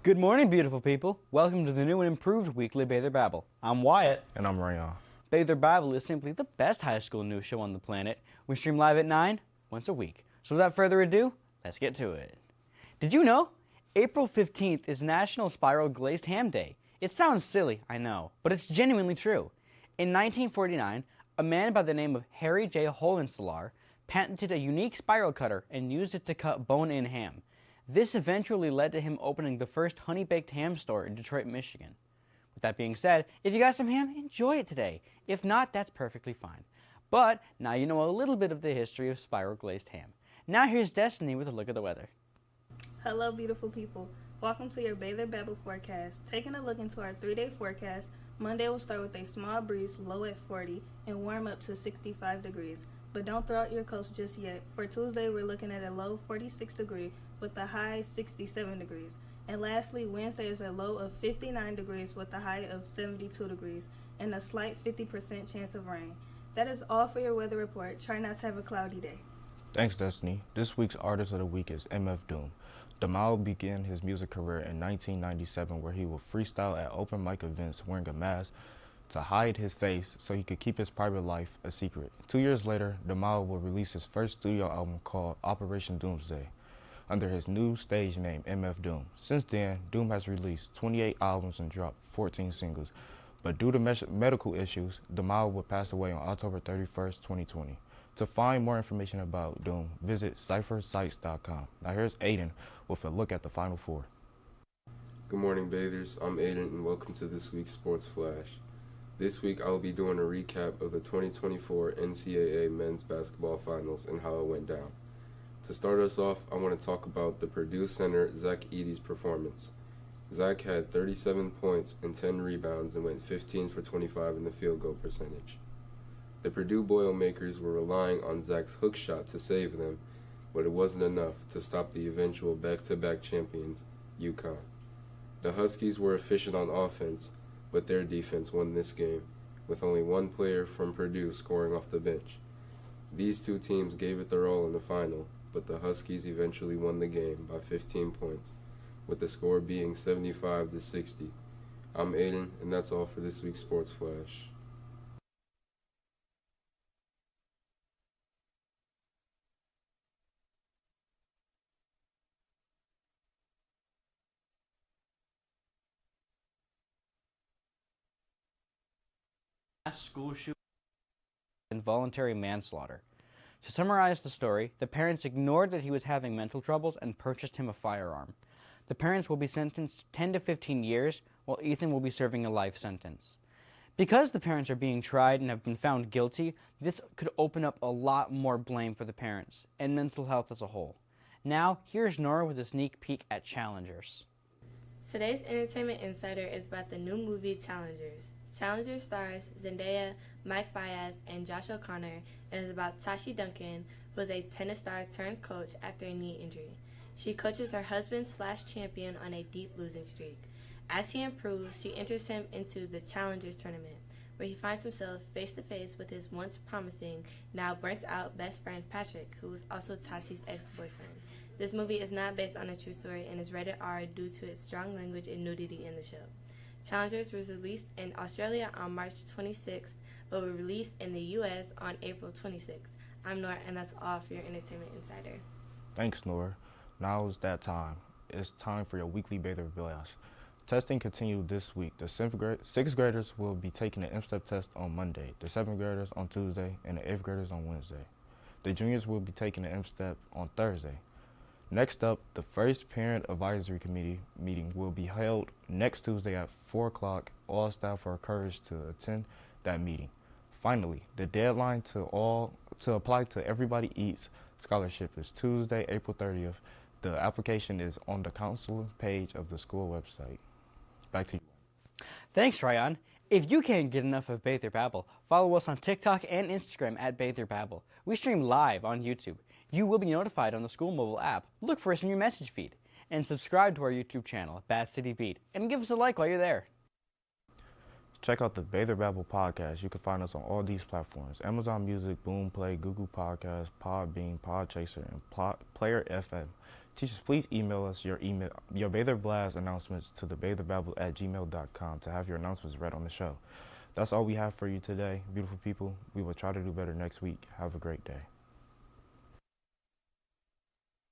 Good morning, beautiful people. Welcome to the new and improved weekly Bather Babble. I'm Wyatt. And I'm Rayon. Bather Babble is simply the best high school news show on the planet. We stream live at 9, once a week. So without further ado, let's get to it. Did you know? April 15th is National Spiral Glazed Ham Day. It sounds silly, I know, but it's genuinely true. In 1949, a man by the name of Harry J. Hohenzollern patented a unique spiral cutter and used it to cut bone-in ham. This eventually led to him opening the first honey-baked ham store in Detroit, Michigan. With that being said, if you got some ham, enjoy it today. If not, that's perfectly fine. But now you know a little bit of the history of spiral glazed ham. Now here's Destini with a look at the weather. Hello, beautiful people. Welcome to your Bather Babble forecast. Taking a look into our 3-day forecast, Monday will start with a small breeze, low at 40, and warm up to 65 degrees. But don't throw out your coats just yet. For Tuesday, we're looking at a low 46 degree with a high 67 degrees. And lastly, Wednesday is a low of 59 degrees with a high of 72 degrees and a slight 50% chance of rain. That is all for your weather report. Try not to have a cloudy day. Thanks, Destiny. This week's artist of the week is MF Doom. Damao began his music career in 1997 where he would freestyle at open mic events wearing a mask to hide his face so he could keep his private life a secret. 2 years later, Damao will release his first studio album called Operation Doomsday under his new stage name, MF Doom. Since then, Doom has released 28 albums and dropped 14 singles. But due to medical issues, Damao will pass away on October 31st, 2020. To find more information about Doom, visit cyphersites.com. Now here's Aidan with a look at the Final Four. Good morning, bathers. I'm Aidan, and welcome to this week's Sports Flash. This week, I will be doing a recap of the 2024 NCAA Men's Basketball Finals and how it went down. To start us off, I want to talk about the Purdue center Zach Edey's performance. Zach had 37 points and 10 rebounds and went 15 for 25 in the field goal percentage. The Purdue Boilermakers were relying on Zach's hook shot to save them, but it wasn't enough to stop the eventual back-to-back champions, UConn. The Huskies were efficient on offense, but their defense won this game, with only one player from Purdue scoring off the bench. These two teams gave it their all in the final, but the Huskies eventually won the game by 15 points, with the score being 75-60. I'm Aidan, and that's all for this week's Sports Flash. School shooting and involuntary manslaughter. To summarize the story, the parents ignored that he was having mental troubles and purchased him a firearm. The parents will be sentenced 10 to 15 years, while Ethan will be serving a life sentence. Because the parents are being tried and have been found guilty, this could open up a lot more blame for the parents and mental health as a whole. Now, here's Norah with a sneak peek at Challengers. Today's Entertainment Insider is about the new movie Challengers. Challengers stars Zendaya, Mike Fiaz, and Josh O'Connor, and is about Tashi Duncan, who is a tennis star turned coach after a knee injury. She coaches her husband/champion on a deep losing streak. As he improves, she enters him into the Challengers tournament, where he finds himself face-to-face with his once promising, now burnt-out best friend Patrick, who is also Tashi's ex-boyfriend. This movie is not based on a true story and is rated R due to its strong language and nudity in the show. Challengers was released in Australia on March 26th, but will be released in the U.S. on April 26th. I'm Norah, and that's all for your Entertainment Insider. Thanks, Norah. Now is that time. It's time for your weekly Bather Blast. Testing continued this week. The 6th graders will be taking the M-Step test on Monday, the 7th graders on Tuesday, and the 8th graders on Wednesday. The juniors will be taking the M-Step on Thursday. Next up, the first Parent Advisory Committee meeting will be held next Tuesday at 4 o'clock. All staff are encouraged to attend that meeting. Finally, the deadline to apply to Everybody Eats scholarship is Tuesday, April 30th. The application is on the council page of the school website. Back to you. Thanks, Rayon. If you can't get enough of Bather Babble, follow us on TikTok and Instagram at Bather Babble. We stream live on YouTube. You will be notified on the school mobile app. Look for us in your message feed. And subscribe to our YouTube channel, Bat City Beat, and give us a like while you're there. Check out the Bather Babble podcast. You can find us on all these platforms: Amazon Music, Boomplay, Google Podcasts, Podbean, Podchaser, and Player FM. Teachers, please email us your Bather Blast announcements to thebatherbabble@gmail.com to have your announcements read on the show. That's all we have for you today, beautiful people. We will try to do better next week. Have a great day.